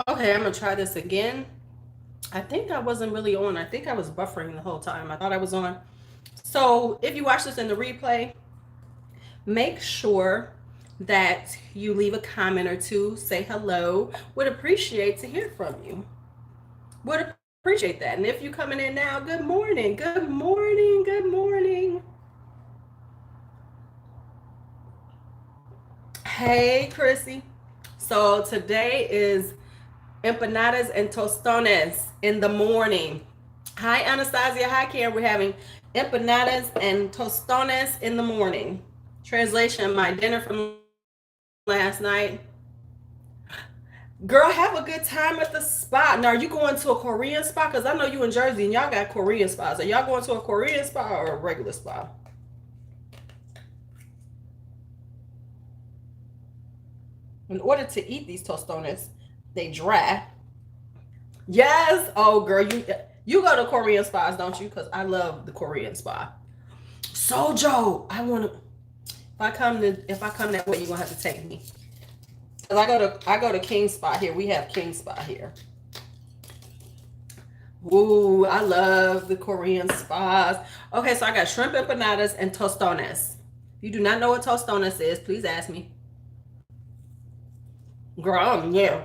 Okay, I'm gonna try this again. I think I wasn't really on. I think I was buffering the whole time. I thought I was on. So if you watch this in the replay, make sure that you leave a comment or two, say hello. Would appreciate to hear from you. Would appreciate that. And if you're coming in now, good morning, good morning, good morning. Hey, Chrissy. So today is empanadas and tostones in the morning. Hi, Anastasia. Hi, Karen. We're having empanadas and tostones in the morning. Translation, my dinner from last night. Girl, have a good time at the spot. Now, are you going to a Korean spot? Because I know you in Jersey and y'all got Korean spots. Are y'all going to a Korean spa or a regular spa? In order to eat these tostones, they dry. Yes. Oh, girl, you go to Korean spas, don't you? Because I love the Korean spa. Sojo, I want to. If I come that way, you're gonna have to take me. Cause I go to King Spa here. We have King Spa here. Ooh, I love the Korean spas. Okay, so I got shrimp empanadas and tostones. If you do not know what tostones is, please ask me. Girl, yeah.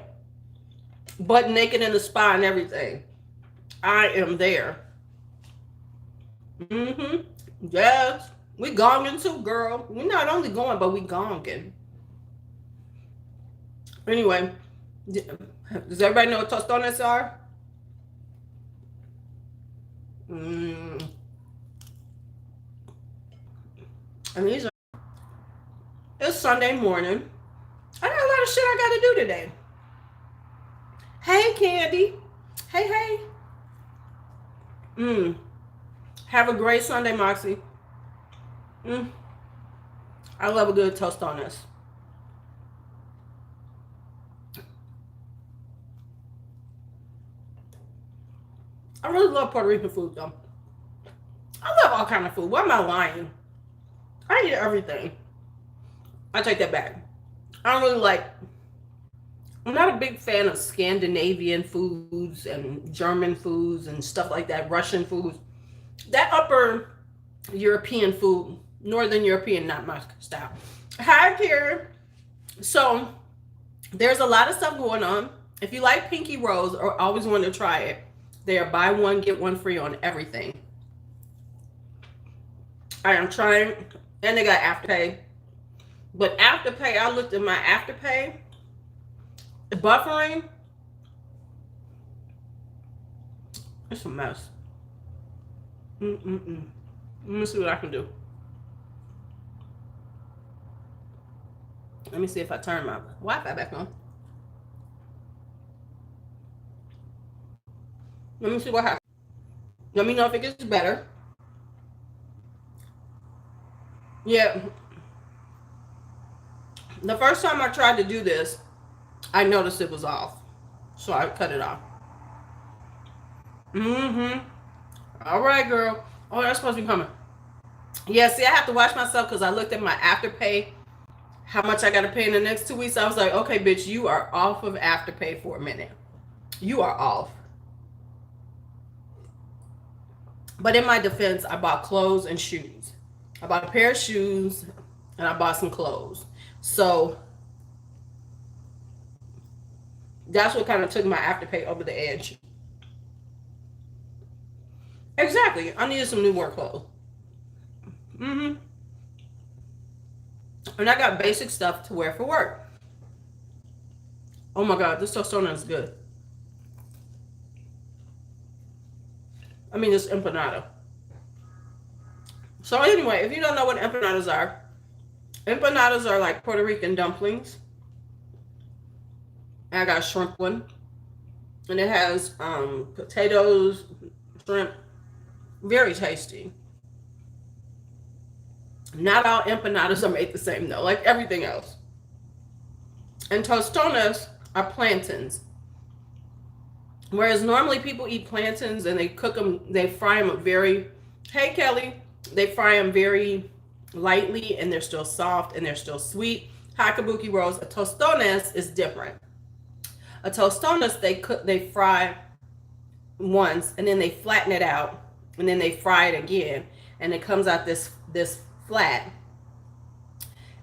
Butt naked in the spa and everything. I am there. Mm-hmm. Yes. We gonging too, girl. We're not only going, but we gonging. Anyway, does everybody know what tostones are? Mm, and these are, it's Sunday morning. I got a lot of shit I gotta do today. Hey, Candy. Hey, hey. Mm. Have a great Sunday, Moxie. Mm. I love a good toast on this. I really love Puerto Rican food, though. I love all kind of food. Why am I lying? I eat everything. I take that back. I don't really like. I'm not a big fan of Scandinavian foods and German foods and stuff like that. Russian foods. That upper European food, Northern European, not my style. Hi, Karen. So there's a lot of stuff going on. If you like Pinky Rose or always want to try it, they are buy one get one free on everything. I am trying, and they got Afterpay. But Afterpay, I looked at my Afterpay buffering. It's a mess. Mm-mm-mm. Let me see what I can do. Let me see if I turn my Wi-Fi back on. Let me see what happens. Let me know if it gets better. Yeah, the first time I tried to do this, I noticed it was off. So I cut it off. Mm-hmm. All right, girl. Oh, that's supposed to be coming. Yeah, see, I have to watch myself because I looked at my Afterpay, how much I got to pay in the next 2 weeks. I was like, okay, bitch, you are off of Afterpay for a minute. You are off. But in my defense, I bought clothes and shoes. I bought a pair of shoes and I bought some clothes. So that's what kind of took my Afterpay over the edge. Exactly. I needed some new work clothes. Mm-hmm. And I got basic stuff to wear for work. Oh my God, this tostona is good. I mean, this empanada. So anyway, if you don't know what empanadas are like Puerto Rican dumplings. And I got a shrimp one. And it has potatoes, shrimp. Very tasty. Not all empanadas are made the same though, like everything else. And tostonas are plantains. Whereas normally people eat plantains and they cook them, they fry them very, hey Kelly, they fry them very lightly and they're still soft and they're still sweet. Hakabuki rolls, a tostones is different. A tostones, they fry once, and then they flatten it out, and then they fry it again, and it comes out this flat.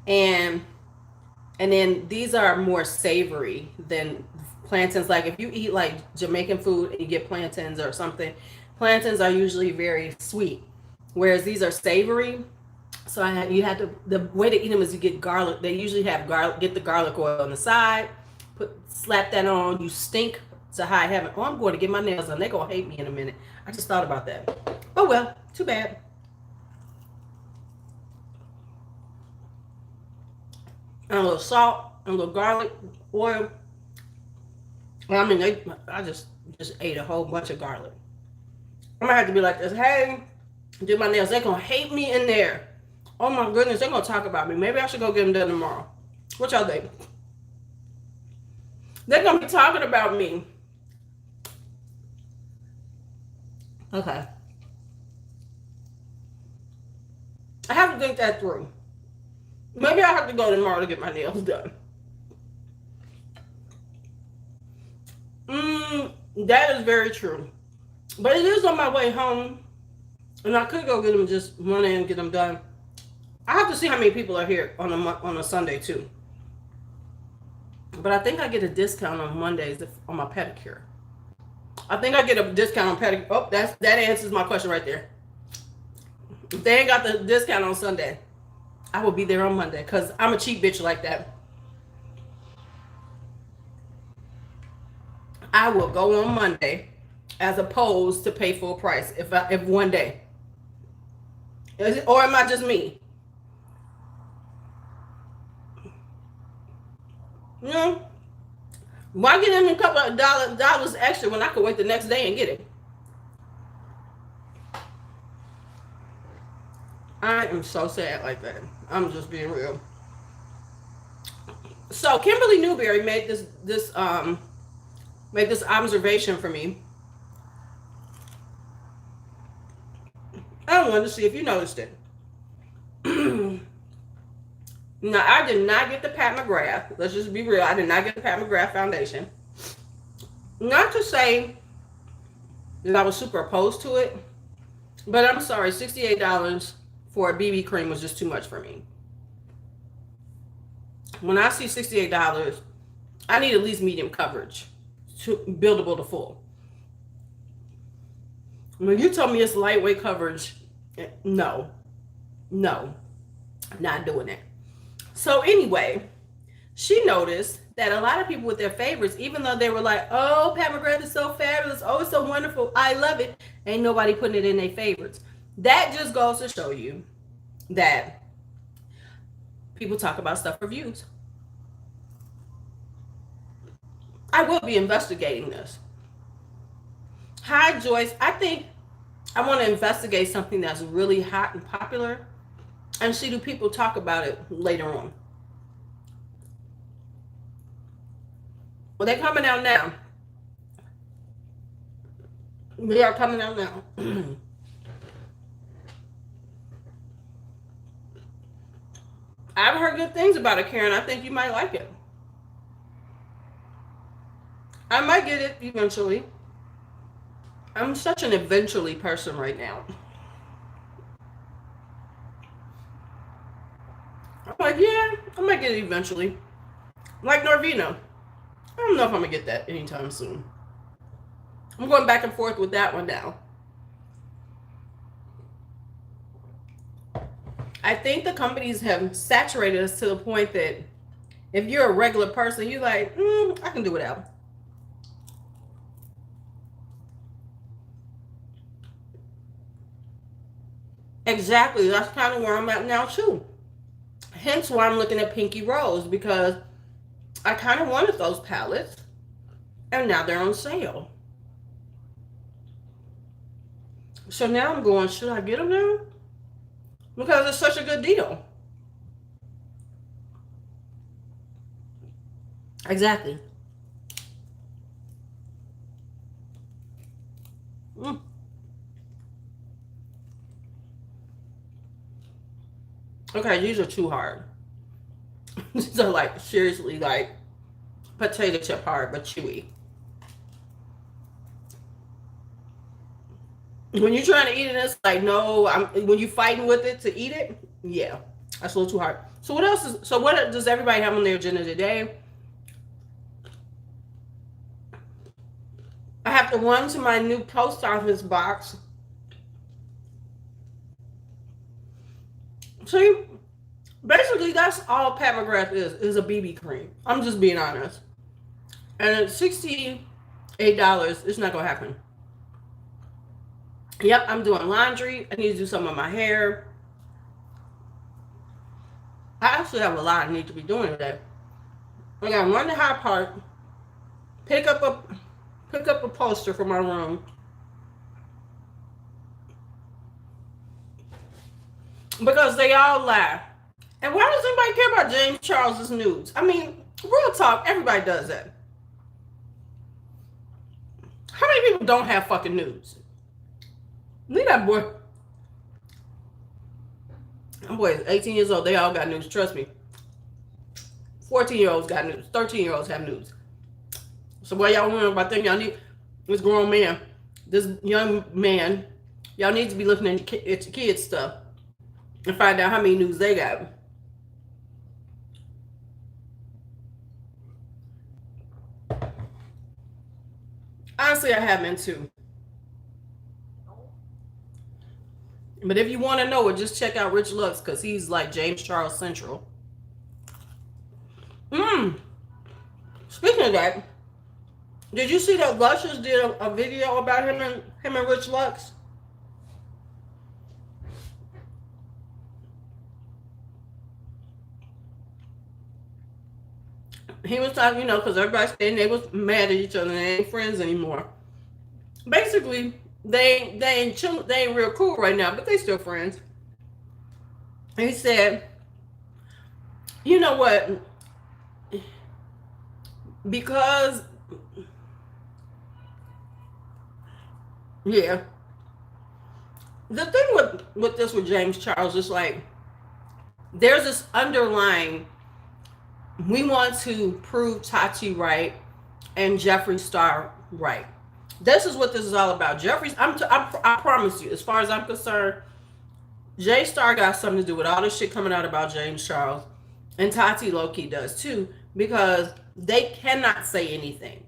And then these are more savory than plantains. Like if you eat like Jamaican food and you get plantains or something, plantains are usually very sweet, whereas these are savory. So you have to, the way to eat them is you get garlic. They usually have garlic. Get the garlic oil on the side, slap that on. You stink to high heaven. Oh, I'm going to get my nails done. They're gonna hate me in a minute. I just thought about that. Oh well, too bad. And a little salt, and a little garlic oil. I mean, I just ate a whole bunch of garlic. I'm gonna have to be like this. Hey, do my nails. They're gonna hate me in there. Oh my goodness, they're gonna talk about me. Maybe I should go get them done tomorrow. What y'all think? They're gonna be talking about me. Okay. I have to think that through. Maybe I have to go tomorrow to get my nails done. That is very true. But it is on my way home. And I could go get them just run in and get them done. I have to see how many people are here on a Sunday too. But I think I get a discount on Mondays on my pedicure. I think I get a discount on pedicure. Oh, that answers my question right there. If they ain't got the discount on Sunday, I will be there on Monday because I'm a cheap bitch like that. I will go on Monday as opposed to pay full price if one day. Or am I just me? You know, why get in a couple of dollars extra when I could wait the next day and get it? I am so sad like that. I'm just being real. So Kimberly Newberry made this observation for me. I wanted to see if you noticed it. Now, I did not get the Pat McGrath. Let's just be real. I did not get the Pat McGrath foundation. Not to say that I was super opposed to it, but I'm sorry, $68 for a BB cream was just too much for me. When I see $68, I need at least medium coverage to buildable to full. When you tell me it's lightweight coverage, no, not doing it. So anyway, she noticed that a lot of people with their favorites, even though they were like, oh, Pat McGrath is so fabulous, oh, it's so wonderful, I love it, ain't nobody putting it in their favorites. That just goes to show you that people talk about stuff for views. I will be investigating this. Hi, Joyce. I think I want to investigate something that's really hot and popular and see do people talk about it later on. Well, they're coming out now. They are coming out now. I've heard good things about it, Karen. I think you might like it. I might get it eventually. I'm such an eventually person right now. I'm like, yeah, I might get it eventually. Like Norvino. I don't know if I'm going to get that anytime soon. I'm going back and forth with that one now. I think the companies have saturated us to the point that if you're a regular person, you're like, I can do without. Exactly. That's kind of where I'm at now, too. Hence why I'm looking at Pinky Rose, because I kind of wanted those palettes, and now they're on sale. So now I'm going, should I get them now? Because it's such a good deal. Exactly. Okay, these are too hard. These are like, seriously, like, potato chip hard, but chewy. When you're trying to eat it, it's like, no, when you're fighting with it to eat it, yeah, that's a little too hard. So what else what does everybody have on their agenda today? I have to run to my new post office box. See, basically that's all Papagrass is a BB cream. I'm just being honest. And at $68, it's not gonna happen. Yep, I'm doing laundry. I need to do some of my hair. I actually have a lot I need to be doing today. I gotta run to High Park, pick up a poster for my room. Because they all lie. And why does anybody care about James Charles's nudes? I mean, real talk, everybody does that. How many people don't have fucking nudes? Leave that boy. That boy is 18 years old. They all got nudes. Trust me. 14-year-olds got nudes. 13-year-olds have nudes. So what y'all wondering about them? Y'all need this grown man, this young man. Y'all need to be looking at your kids' stuff and find out how many nudes they got. Honestly, I have been too. But if you want to know it, just check out Rich Lux because he's like James Charles Central. Speaking of that, did you see that Luscious did a video about him and Rich Lux? He was talking, because everybody's saying they was mad at each other and they ain't friends anymore. Basically, they ain't real cool right now, but they still friends. And he said, you know what? Because, yeah. The thing with this with James Charles is like, there's this underlying, we want to prove Tati right and Jeffree Star right. This is what this is all about. I promise you, as far as I'm concerned, Jay Star got something to do with all this shit coming out about James Charles. And Tati low-key does too, because they cannot say anything.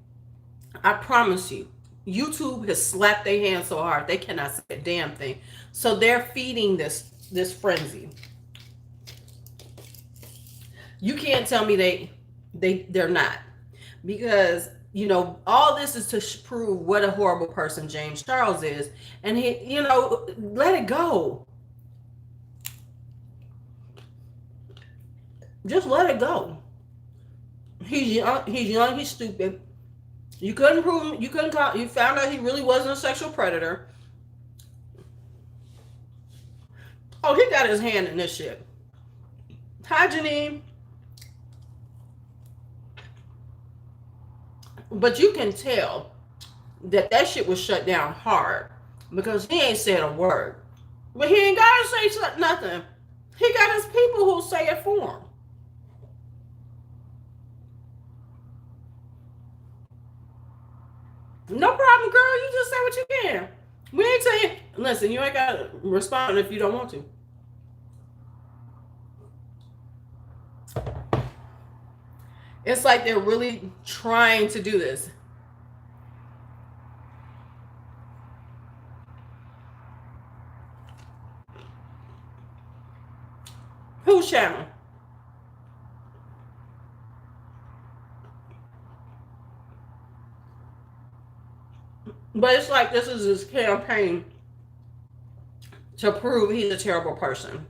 I promise you. YouTube has slapped their hands so hard they cannot say a damn thing. So they're feeding this frenzy. You can't tell me they're not. Because, all this is to prove what a horrible person James Charles is. And he, let it go. Just let it go. He's young, he's stupid. You couldn't prove him, you found out he really wasn't a sexual predator. Oh, he got his hand in this shit. Hi, Janine. But you can tell that shit was shut down hard because he ain't said a word. But he ain't gotta say nothing. He got his people who'll say it for him. No problem, girl. You just say what you can. We ain't saying, listen, you ain't gotta respond if you don't want to. It's like they're really trying to do this. Whose channel? But it's like this is his campaign to prove he's a terrible person.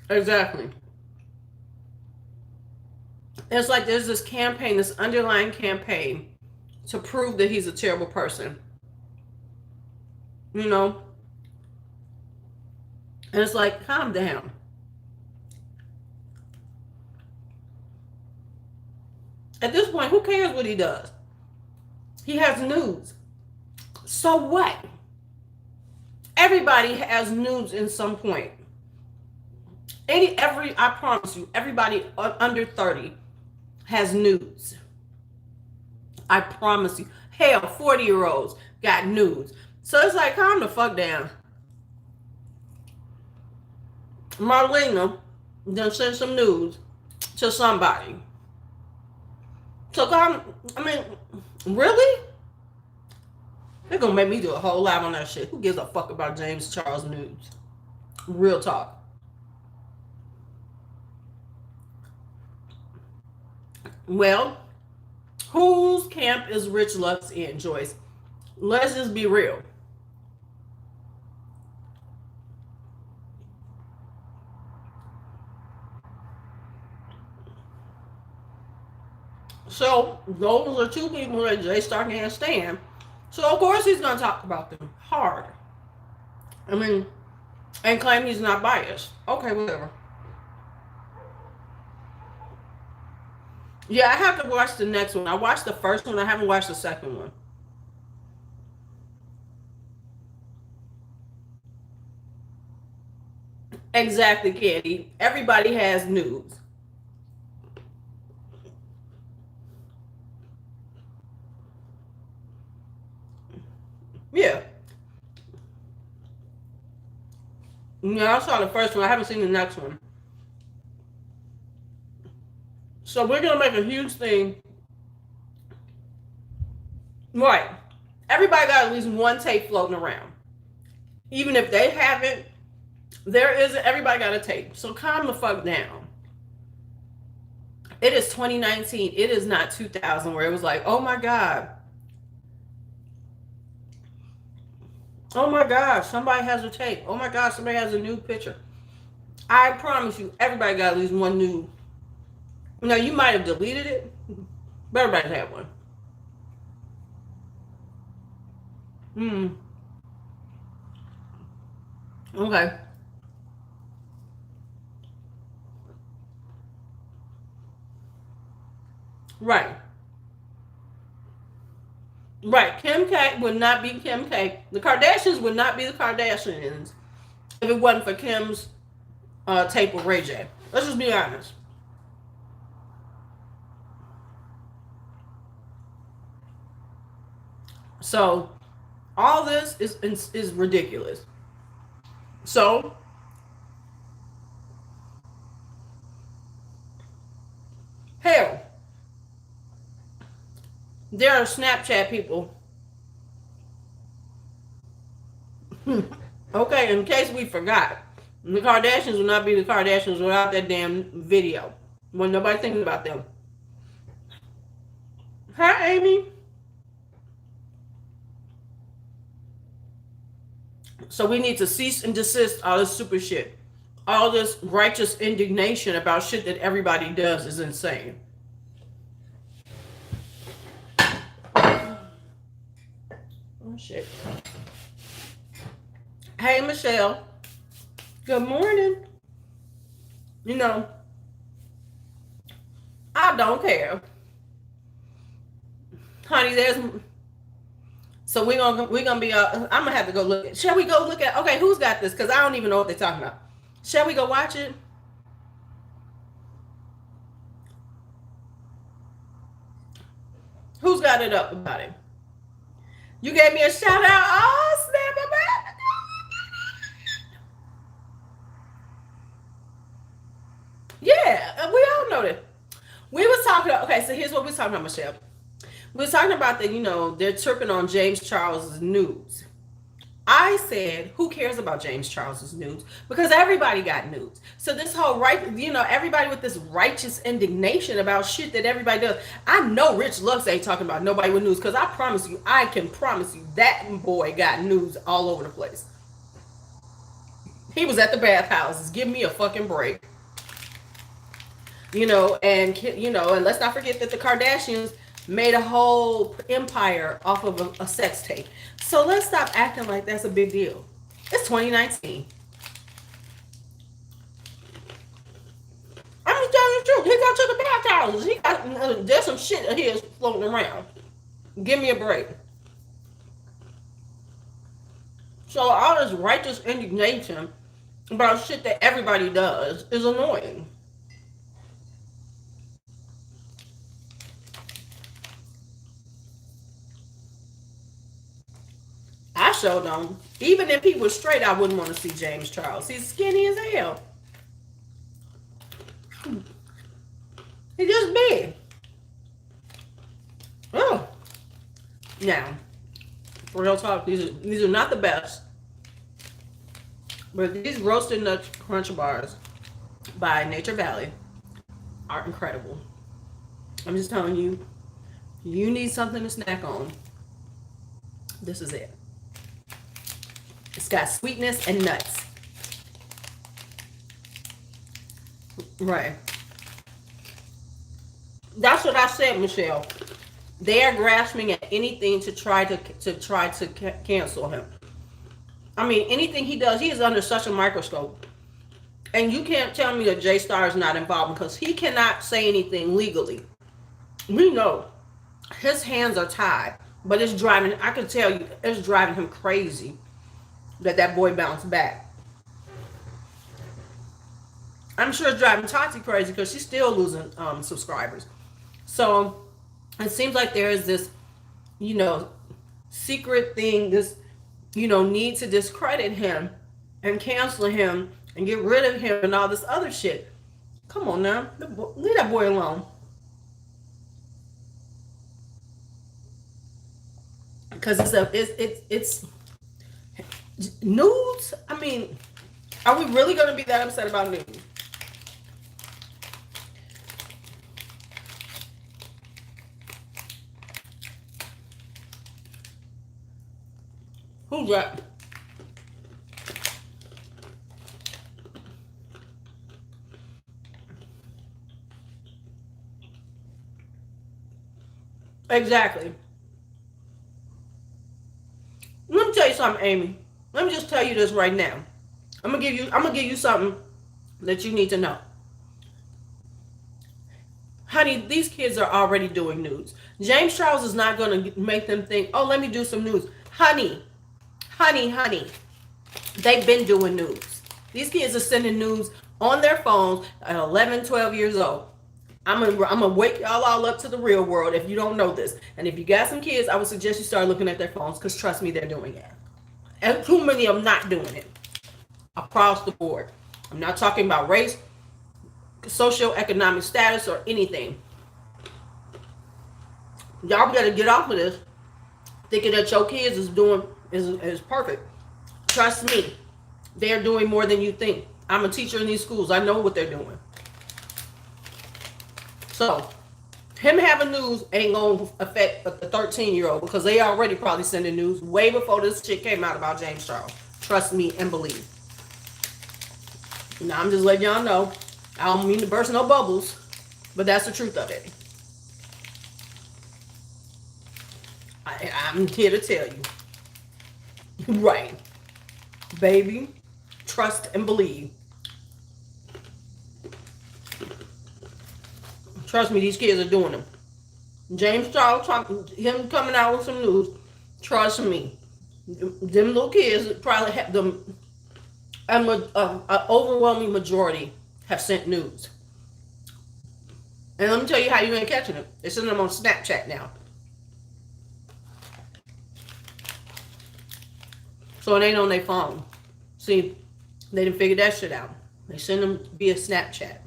Exactly. It's like there's this campaign, this underlying campaign to prove that he's a terrible person. And it's like, calm down. At this point, who cares what he does? He has nudes. So what? Everybody has nudes in some point. I promise you, everybody under 30 has nudes. I promise you. Hell, 40-year-olds got nudes. So it's like, calm the fuck down. Marlena done send some nudes to somebody. So calm. I mean, really? They're gonna make me do a whole live on that shit. Who gives a fuck about James Charles nudes? Real talk. Well, whose camp is Rich Lux in, Joyce? Let's just be real. So those are two people that Jay Star can't stand. So of course he's gonna talk about them hard. I mean, and claim he's not biased. Okay, whatever. Yeah, I have to watch the next one. I watched the first one. I haven't watched the second one. Exactly, Candy. Everybody has nudes. Yeah. Yeah, I saw the first one. I haven't seen the next one. So we're gonna make a huge thing. Right. Everybody got at least one tape floating around. Even if they haven't, there is everybody got a tape. So calm the fuck down. It is 2019. It is not 2000 where it was like, oh my God. Oh my gosh, somebody has a tape. Oh my gosh, somebody has a new picture. I promise you, everybody got at least one new. Now, you might have deleted it, but everybody had one. Okay. Right. Right. Kim K would not be Kim K. The Kardashians would not be the Kardashians if it wasn't for Kim's tape with Ray J. Let's just be honest. So all this is ridiculous. So hell, there are Snapchat people. Okay, in case we forgot, the Kardashians would not be the Kardashians without that damn video. When nobody thinking about them. Hi, Amy. So we need to cease and desist all this super shit. All this righteous indignation about shit that everybody does is insane. Oh shit. Hey, Michelle. Good morning. You know, I don't care. Honey, so we're gonna be I'm gonna have to go look at. Shall we go look at? Okay, who's got this? Because I don't even know what they're talking about. Shall we go watch it? Who's got it up about it? You gave me a shout out. Oh snap! Yeah, we all know that. We was talking. Okay, so here's what we was talking about, Michelle. We was talking about that. You know, they're tripping on James Charles's nudes. I said, who cares about James Charles's nudes? Because everybody got nudes. So this whole everybody with this righteous indignation about shit that everybody does. I know Rich Lux ain't talking about nobody with nudes, because I can promise you that boy got nudes all over the place. He was at the bathhouses. Give me a fucking break. And let's not forget that the Kardashians made a whole empire off of a sex tape. So let's stop acting like that's a big deal. It's 2019. I'm just telling you the truth. He got to the bathhouses. There's some shit of his floating around. Give me a break. So all this righteous indignation about shit that everybody does is annoying. I sure don't. Even if he was straight, I wouldn't want to see James Charles. He's skinny as hell. He just big. Oh. Now, for real talk, these are not the best. But these roasted nut crunch bars by Nature Valley are incredible. I'm just telling you, you need something to snack on. This is it. It's got sweetness and nuts. Right. That's what I said, Michelle. They are grasping at anything to try to cancel him. I mean, anything he does, he is under such a microscope. And you can't tell me that J Star is not involved because he cannot say anything legally. We know his hands are tied, but it's driving, I can tell you, it's driving him crazy that boy bounced back. I'm sure it's driving Tati crazy because she's still losing subscribers. So it seems like there is this, secret thing, this, need to discredit him and cancel him and get rid of him and all this other shit. Come on now, leave that boy alone. Because it's nudes. I mean, are we really going to be that upset about nudes? Who's that? Exactly. Let me tell you something, Amy. Let me just tell you this right now. I'm gonna give you something that you need to know. Honey, these kids are already doing nudes. James Charles is not gonna make them think, oh, let me do some nudes. Honey. They've been doing nudes. These kids are sending nudes on their phones at 11, 12 years old. I'm gonna wake y'all all up to the real world if you don't know this. And if you got some kids, I would suggest you start looking at their phones because trust me, they're doing it. And too many of them not doing it. Across the board. I'm not talking about race, socioeconomic status, or anything. Y'all better get off of this thinking that your kids is perfect. Trust me, they're doing more than you think. I'm a teacher in these schools. I know what they're doing. So, him having news ain't going to affect the 13-year-old because they already probably sending news way before this shit came out about James Charles. Trust me and believe. Now, I'm just letting y'all know. I don't mean to burst no bubbles, but that's the truth of it. I'm here to tell you. Right. Baby, trust and believe. Trust me, these kids are doing them. James Charles, him coming out with some news. Trust me, them little kids probably have them. An overwhelming majority have sent news. And let me tell you how you ain't catching them. They're sending them on Snapchat now. So it ain't on their phone. See, they didn't figure that shit out. They send them via Snapchat.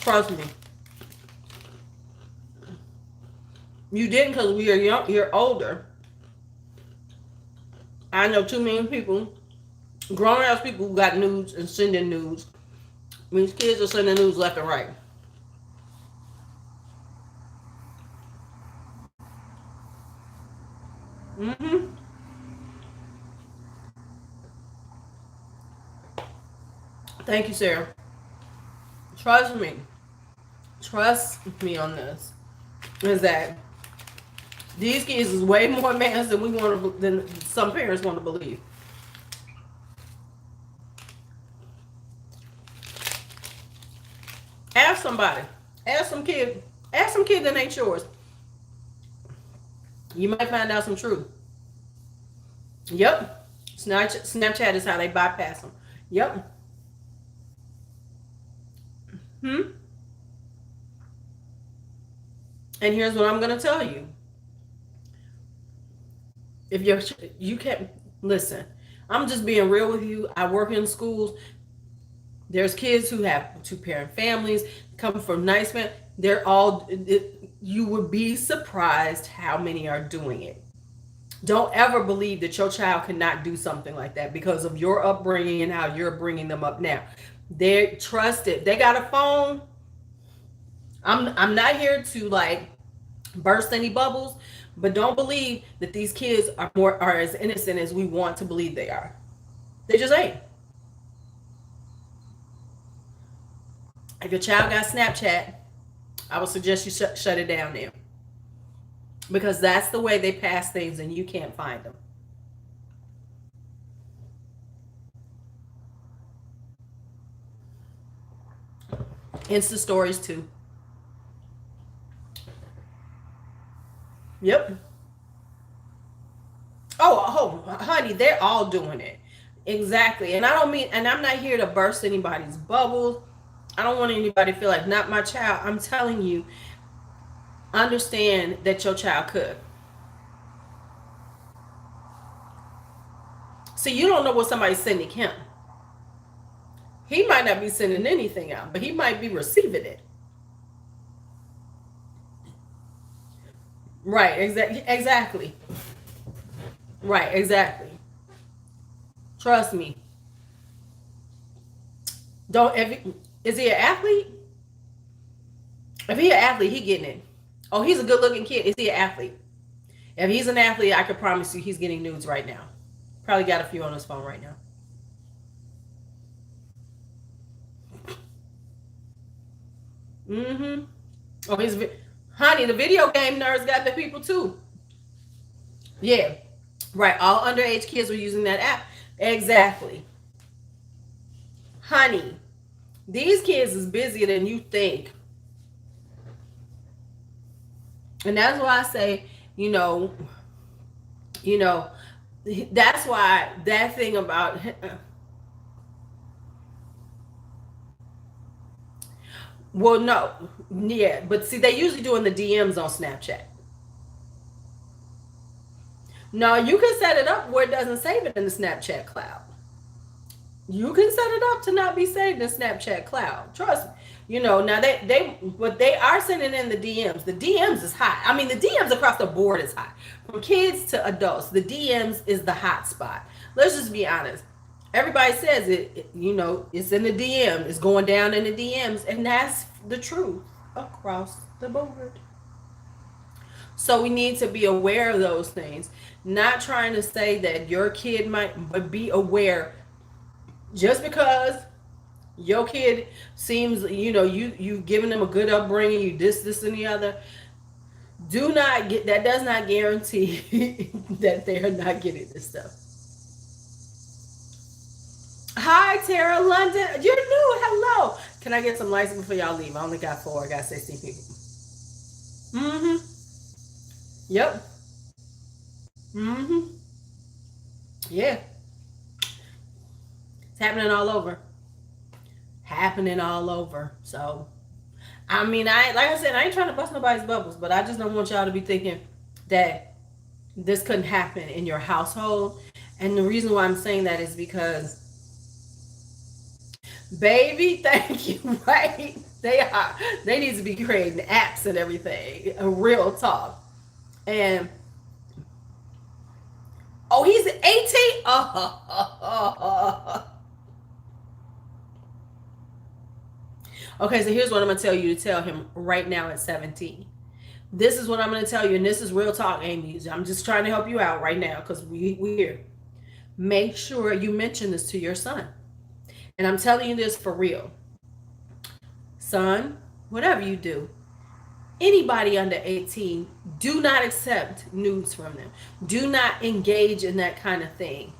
Trust me. You didn't because we are young. You're older. I know too many people, grown-ass people who got nudes and sending nudes. These kids are sending news left and right. Thank you, Sarah. Trust me. Trust me on this. Is that these kids is way more advanced than some parents want to believe. Ask somebody. Ask some kid that ain't yours. You might find out some truth. Yep. Snapchat is how they bypass them. Yep. Hmm. And here's what I'm gonna tell you. If you can't listen, I'm just being real with you. I work in schools. There's kids who have two-parent families, come from nice men. They're all. You would be surprised how many are doing it. Don't ever believe that your child cannot do something like that because of your upbringing and how you're bringing them up now. They're trusted. They got a phone. I'm not here to like burst any bubbles, but don't believe that these kids are as innocent as we want to believe they are. They just ain't. If your child got Snapchat, I would suggest you shut it down now, because that's the way they pass things and you can't find them. Insta stories too. Yep. Oh, honey, they're all doing it. Exactly. And I don't mean, and I'm not here to burst anybody's bubbles. I don't want anybody to feel like, not my child. I'm telling you, understand that your child could. So you don't know what somebody's sending him. He might not be sending anything out, but he might be receiving it. Right, exactly. Right, exactly. Trust me. Don't is he an athlete? If he an athlete, he getting it. Oh, he's a good looking kid. Is he an athlete? If he's an athlete, I can promise you he's getting nudes right now. Probably got a few on his phone right now. Mm-hmm. Oh, honey, the video game nerds got the people too. Yeah. Right. All underage kids were using that app. Exactly. Honey, these kids is busier than you think. And that's why I say, you know, you know, that's why that thing about well, no, yeah, but see, they usually doing the DMs on Snapchat. No, you can set it up where it doesn't save it in the Snapchat cloud. You can set it up to not be saved in Snapchat cloud. Trust me. Now but they are sending in the DMs. The DMs is hot. I mean, the DMs across the board is hot. From kids to adults, the DMs is the hot spot. Let's just be honest. Everybody says it's in the DM. It's going down in the DMs, and that's the truth across the board. So we need to be aware of those things. Not trying to say that your kid might, but be aware. Just because your kid seems, you've given them a good upbringing, you this, and the other, that does not guarantee that they're not getting this stuff. Hi, Tara London. You're new. Hello. Can I get some lights before y'all leave? I only got 4. I got 16 people. Mm-hmm. Yep. Mm-hmm. Yeah. It's happening all over. Happening all over. So, I mean, like I said, I ain't trying to bust nobody's bubbles, but I just don't want y'all to be thinking that this couldn't happen in your household. And the reason why I'm saying that is because, baby, thank you, right? They need to be creating apps and everything. A real talk. And oh, he's 18? Okay, so here's what I'm going to tell you to tell him right now at 17. This is what I'm going to tell you, and this is real talk, Amy. I'm just trying to help you out right now because we're here. Make sure you mention this to your son. And I'm telling you this for real. Son, whatever you do, anybody under 18, do not accept nudes from them. Do not engage in that kind of thing,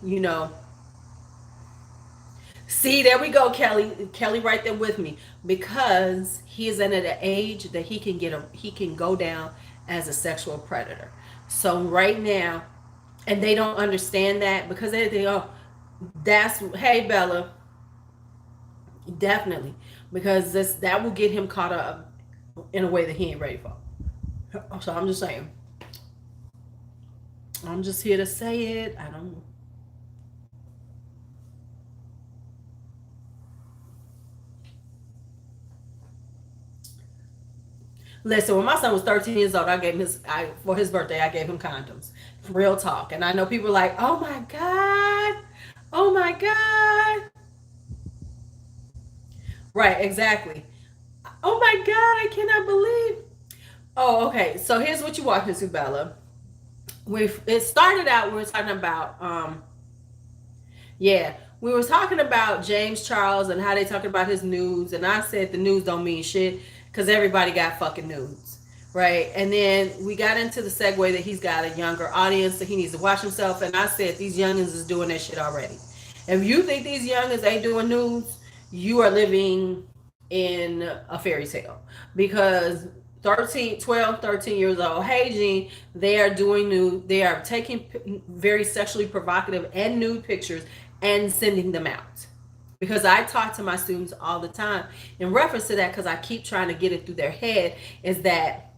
See, there we go, Kelly. Kelly right there with me. Because he is at an age that he can go down as a sexual predator. So right now, and they don't understand that because they think, oh, that's, hey Bella, definitely, because this that will get him caught up in a way that he ain't ready for. So I'm just saying, I'm just here to say it. I don't. Listen, when my son was 13 years old, I gave him for his birthday, I gave him condoms. Real talk. And I know people are like, oh my God. Oh my God. Right, exactly. Oh my God, I cannot believe. Oh, okay. So here's what you watch, Miss Bella. It started out, we were talking about, yeah, we were talking about James Charles and how they talking about his nudes. And I said the news don't mean shit because everybody got fucking nudes. Right. And then we got into the segue that he's got a younger audience that he needs to watch himself. And I said these youngins is doing that shit already. If you think these youngins ain't doing nudes, you are living in a fairy tale. Because 13, 12, 13 years old, hey Gene, they are doing nude. They are taking very sexually provocative and nude pictures and sending them out. Because I talk to my students all the time in reference to that, because I keep trying to get it through their head, is that,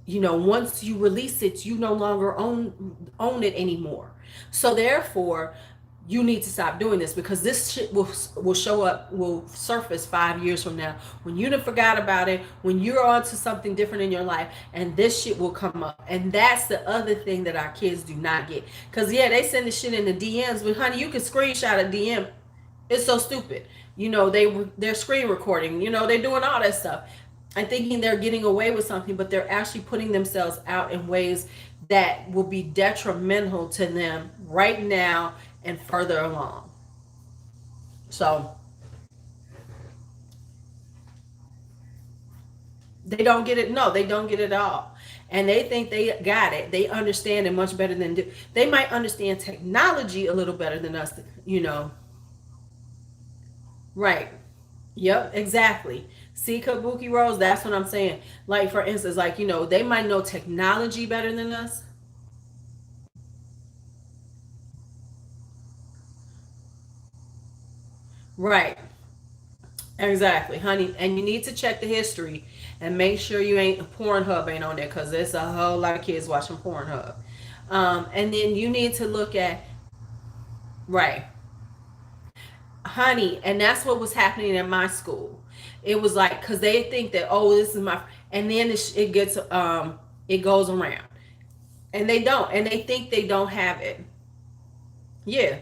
once you release it, you no longer own it anymore. So therefore, you need to stop doing this, because this shit will show up, will surface 5 years from now when you done forgot about it, when you're on to something different in your life, and this shit will come up. And that's the other thing that our kids do not get. Because yeah, they send the shit in the DMs, but honey, you can screenshot a DM. It's so stupid. They're screen recording, they're doing all that stuff and thinking they're getting away with something, but they're actually putting themselves out in ways that will be detrimental to them right now and further along. So they don't get it. No, they don't get it all. And they think they got it. They understand it much better than do. They might understand technology a little better than us, Right. Yep, exactly. See, Kabuki Rose, that's what I'm saying. Like, for instance, like, they might know technology better than us. Right. Exactly, honey. And you need to check the history and make sure you ain't Pornhub ain't on there, because there's a whole lot of kids watching Pornhub. And then you need to look at, right, honey. And that's what was happening in my school. It was like, because they think that, oh, this is my, and then it gets, it goes around. And they don't. And they think they don't have it. Yeah.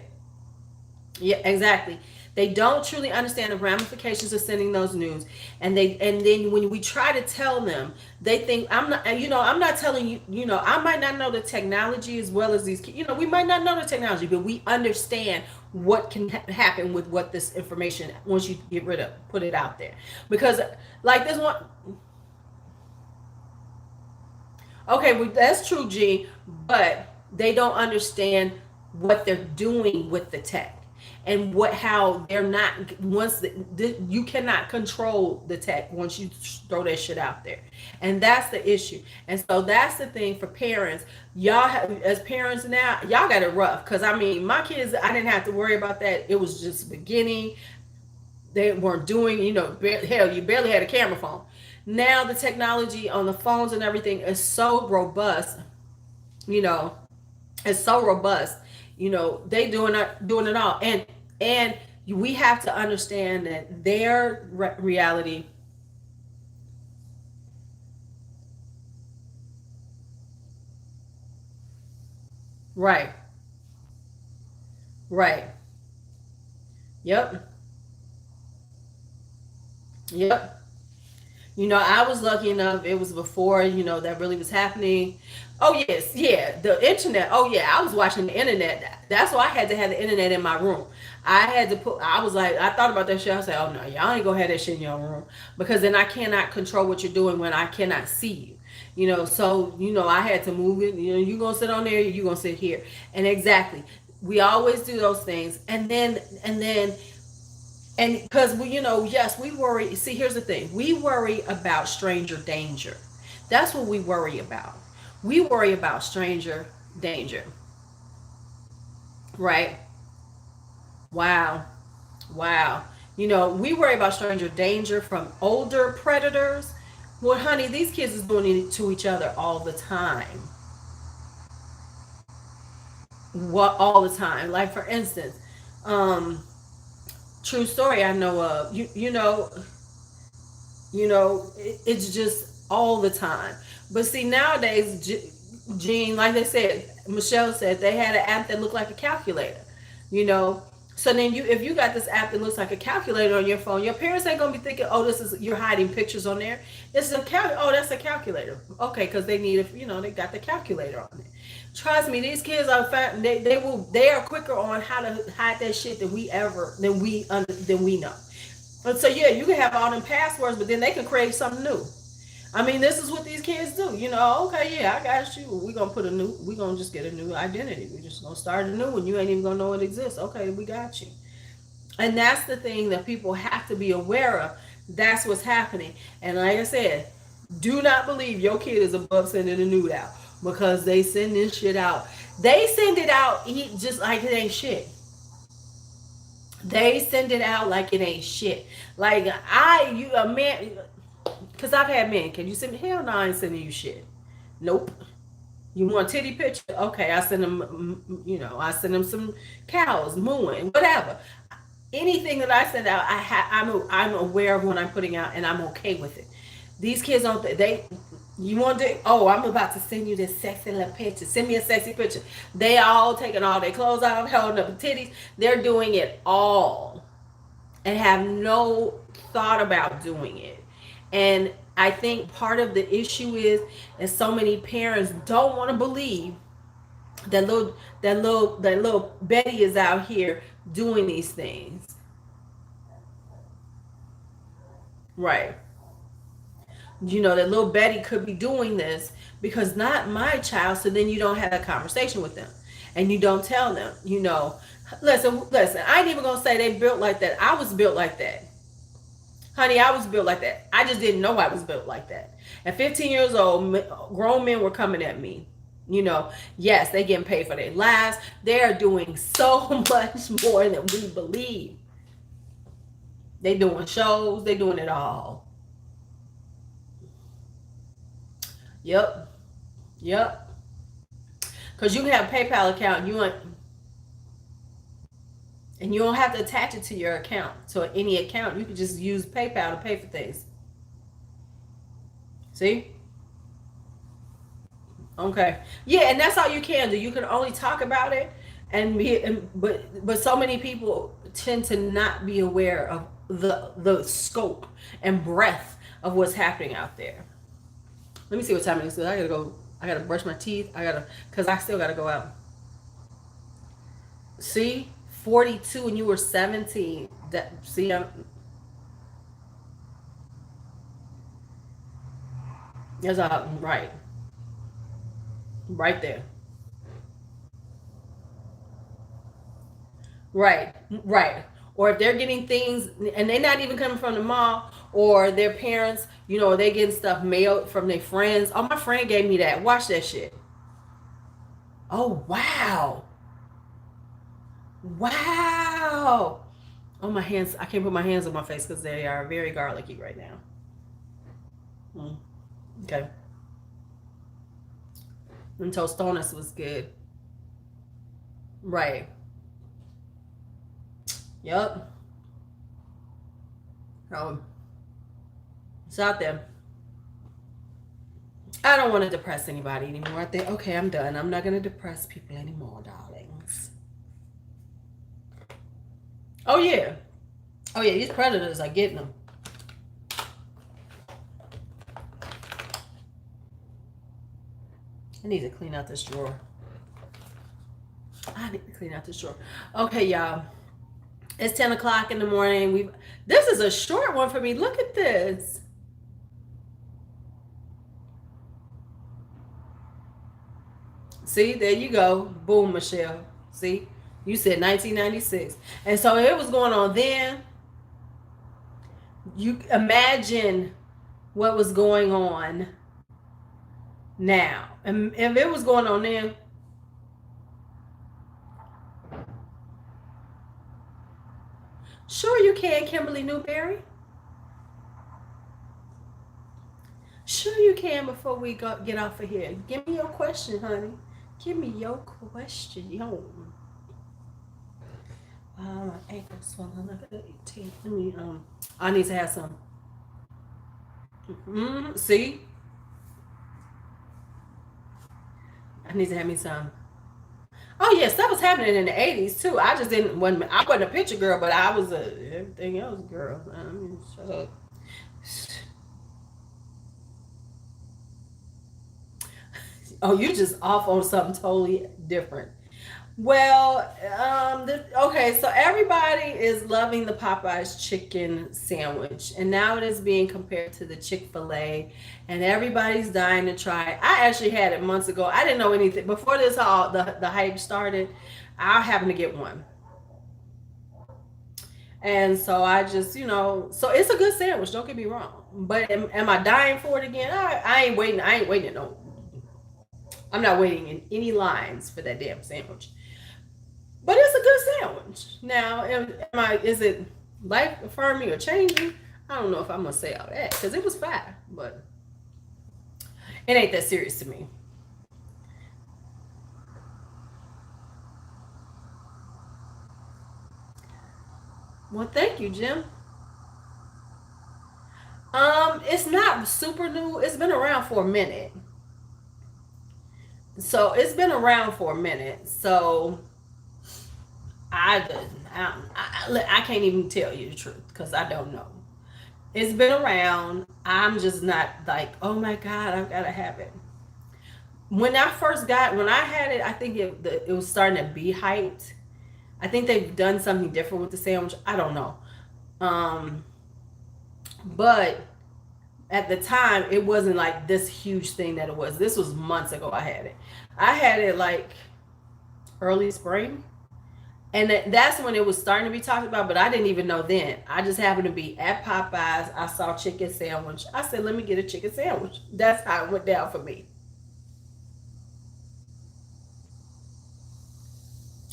Yeah, exactly. They don't truly understand the ramifications of sending those news, and then when we try to tell them, they think I'm not. I'm not telling you. I might not know the technology as well as these. We might not know the technology, but we understand what can happen with what this information once you put it out there. Because like this one, okay, well, that's true, G, but they don't understand what they're doing with the tech, and how they're not, you cannot control the tech once you throw that shit out there. And that's the issue. And so that's the thing for parents. Y'all have, as parents now, y'all got it rough, because I mean, my kids, I didn't have to worry about that. It was just beginning. They weren't doing, hell, you barely had a camera phone. Now the technology on the phones and everything is so robust, you know, it's so robust. They doing it all, and we have to understand that their reality. Right, right, yep, yep. I was lucky enough. It was before, that really was happening. Oh yes, yeah, the internet. Oh yeah, I was watching the internet. That's why I had to have the internet in my room. I had to put. I was like, I thought about that shit. I said, oh no, y'all ain't gonna have that shit in your room, because then I cannot control what you're doing when I cannot see you. So I had to move it. You gonna sit on there. You gonna sit here, and exactly. We always do those things, and because yes, we worry. See, here's the thing: we worry about stranger danger. That's what we worry about. We worry about stranger danger, right? Wow. Wow. We worry about stranger danger from older predators. Well, honey, these kids is doing it to each other all the time. What all the time? Like for instance, um, true story I know of. It's just all the time. But see, nowadays, Gene, like they said, Michelle said they had an app that looked like a calculator. You know, so then if you got this app that looks like a calculator on your phone, your parents ain't gonna be thinking, oh, this is you're hiding pictures on there. It's a oh, that's a calculator. Okay, because they need they got the calculator on it. Trust me, these kids are they are quicker on how to hide that shit than we know. And so yeah, you can have all them passwords, but then they can create something new. I mean, this is what these kids do. Okay, yeah, I got you. We're gonna just get a new identity. We're just gonna start a new one. You ain't even gonna know it exists. Okay, we got you. And that's the thing that people have to be aware of. That's what's happening. And like I said, do not believe your kid is above sending a nude out because they send this shit out. They send it out just like it ain't shit. They send it out like it ain't shit. Like a man, because I've had men. Can you send me? Hell no, I ain't sending you shit. Nope. You want a titty picture? Okay, I send them. I send them some cows mooing, whatever. Anything that I send out, I'm aware of what I'm putting out, and I'm okay with it. These kids don't. You want to? Oh, I'm about to send you this sexy little picture. Send me a sexy picture. They all taking all their clothes off, holding up the titties. They're doing it all, and have no thought about doing it. And I think part of the issue is so many parents don't want to believe that little Betty is out here doing these things. Right. That little Betty could be doing this because not my child. So then you don't have a conversation with them, and you don't tell them. Listen. I ain't even gonna say they built like that. I was built like that. Honey, I was built like that. I just didn't know I was built like that. At 15 years old, grown men were coming at me. Yes, they getting paid for their lives. They are doing so much more than we believe. They doing shows. They doing it all. Yep. Yep. Because you can have a PayPal account. And you don't have to attach it to your account. So any account, you can just use PayPal to pay for things. See? Okay. Yeah, and that's all you can do. You can only talk about it, but so many people tend to not be aware of the scope and breadth of what's happening out there. Let me see what time it is. I gotta go. I gotta brush my teeth. Because I still gotta go out. See? 42 and you were 17. See, that's all right. Right there. Right. Right. Or if they're getting things and they're not even coming from the mall, or their parents, they getting stuff mailed from their friends. Oh, my friend gave me that. Watch that shit. Oh, wow. Wow. Oh, my hands. I can't put my hands on my face because they are very garlicky right now. Okay. And tostones was good. Right. Yep. It's out there. I don't want to depress anybody anymore. I think, okay, I'm done. I'm not going to depress people anymore, darlings. Oh, yeah. Oh, yeah, these predators are getting them. I need to clean out this drawer. Okay, y'all. It's 10 o'clock in the morning. This is a short one for me. Look at this. See, there you go. Boom, Michelle. See, you said 1996. And so it was going on then. You imagine what was going on now. And if it was going on then, sure you can, Kimberly Newberry. Sure you can before we get off of here. Give me your question, honey. Give me your question. Yo. My ankle swollen up at 18. Let me I need to have some. See? I need to have me some. Oh yes, that was happening in the 80s too. I just I wasn't a picture girl, but I was everything else girl. I mean, shut up. Oh, you just off on something totally different. Well, okay, so everybody is loving the Popeyes chicken sandwich, and now it is being compared to the Chick-fil-A, and everybody's dying to try it. I actually had it months ago. I didn't know anything before this all the hype started. I happened to get one, and so I just so it's a good sandwich. Don't get me wrong, but am I dying for it again? I ain't waiting. I ain't waiting. No, I'm not waiting in any lines for that damn sandwich. But it's a good sandwich. Now, is it life affirming or changing? I don't know if I'm gonna say all that because it was fine, but it ain't that serious to me. Well, thank you, Jim. It's not super new. It's been around for a minute. So it's been around for a minute. So I can't even tell you the truth because I don't know. It's been around. I'm just not like, oh my God, I've got to have it. When I had it, I think it was starting to be hyped. I think they've done something different with the sandwich. I don't know. Um, but at the time, it wasn't like this huge thing that it was. This was months ago. I had it. I had it like early spring. And that's when it was starting to be talked about, but I didn't even know then. I just happened to be at Popeyes. I saw chicken sandwich. I said, let me get a chicken sandwich. That's how it went down for me.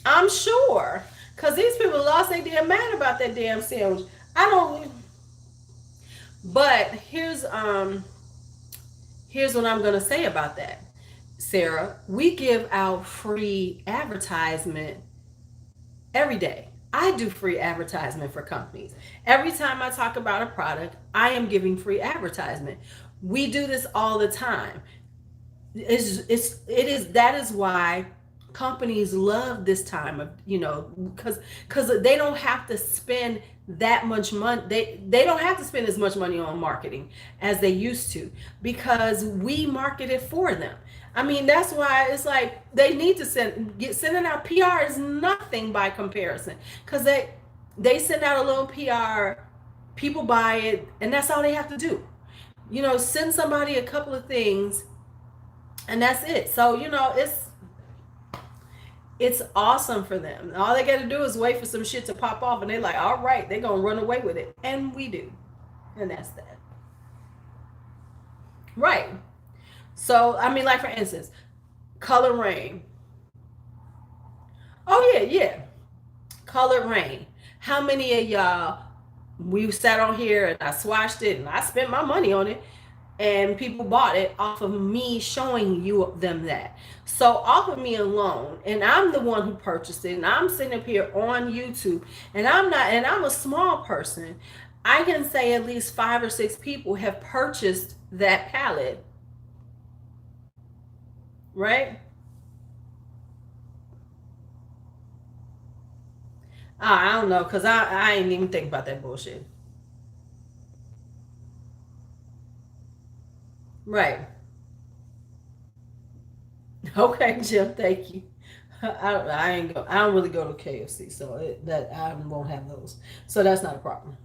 I'm sure. Because these people lost their damn mind about that damn sandwich. I don't. But here's what I'm gonna say about that, Sarah. We give out free advertisement every day. I do free advertisement for companies. Every time I talk about a product, I am giving free advertisement. We do this all the time. That is why companies love this time of because they don't have to spend that much money. They don't have to spend as much money on marketing as they used to because we market it for them. I mean, that's why it's like they need to sending out PR is nothing by comparison because they send out a little PR, people buy it, and that's all they have to do. Send somebody a couple of things, and that's it. So it's awesome for them. All they got to do is wait for some shit to pop off, and they're like, all right, they're gonna run away with it, and we do, and that's that. Right. So I mean, like for instance, Color Rain. Oh yeah, yeah. Color Rain. How many of y'all we sat on here and I swatched it and I spent my money on it and people bought it off of me showing them that. So off of me alone, and I'm the one who purchased it, and I'm sitting up here on YouTube, and I'm a small person. I can say at least 5 or 6 people have purchased that palette, right? I don't know, cause I ain't even think about that bullshit. Right. Okay, Jim. Thank you. I ain't go. I don't really go to KFC, so that I won't have those. So that's not a problem.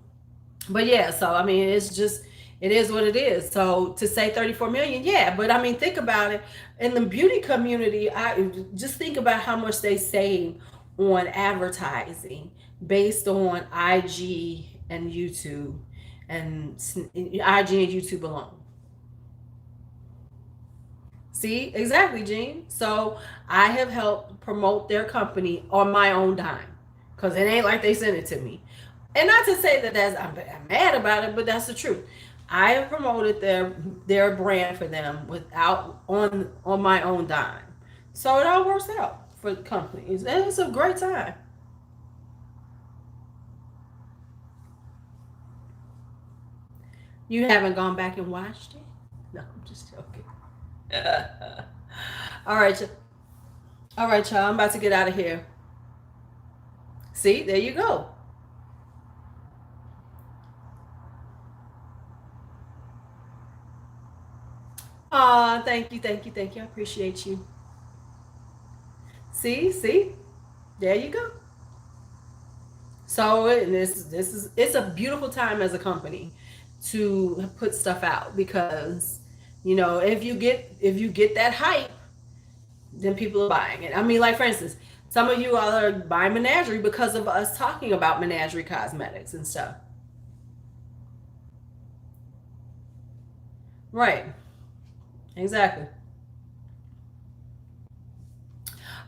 But yeah, so I mean, it is what it is. So to say 34 million, yeah, but I mean, think about it. In the beauty community, I just think about how much they save on advertising based on IG and YouTube and IG and YouTube alone. See, exactly, Gene. So I have helped promote their company on my own dime, because it ain't like they sent it to me. And not to say that I'm mad about it, but that's the truth. I have promoted their brand for them without on my own dime. So it all works out for the companies. And it's a great time. You haven't gone back and watched it? No, I'm just joking. All right, all right, y'all. I'm about to get out of here. See, there you go. Aw, thank you, thank you, thank you. I appreciate you. See, there you go. So, and this is it's a beautiful time as a company to put stuff out, because if you get that hype, then people are buying it. I mean, like for instance, some of you all are buying Menagerie because of us talking about Menagerie cosmetics and stuff. Right. Exactly.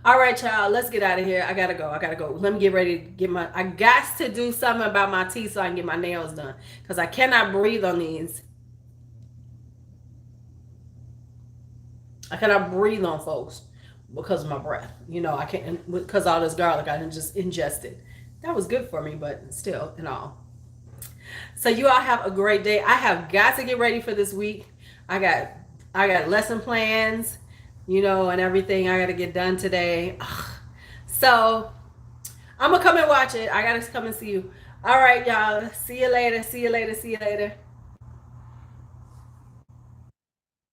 All right, y'all. Let's get out of here. I gotta go. I gotta go. Let me get ready to get my. I got to do something about my teeth so I can get my nails done, because I cannot breathe on these. I cannot breathe on folks because of my breath. I can't, because all this garlic I just ingested. That was good for me, but still, and all. So you all have a great day. I have got to get ready for this week. I got I got lesson plans, and everything I got to get done today. Ugh. So I'm gonna come and watch it. I gotta come and see you. All right, y'all. See you later. See you later. See you later.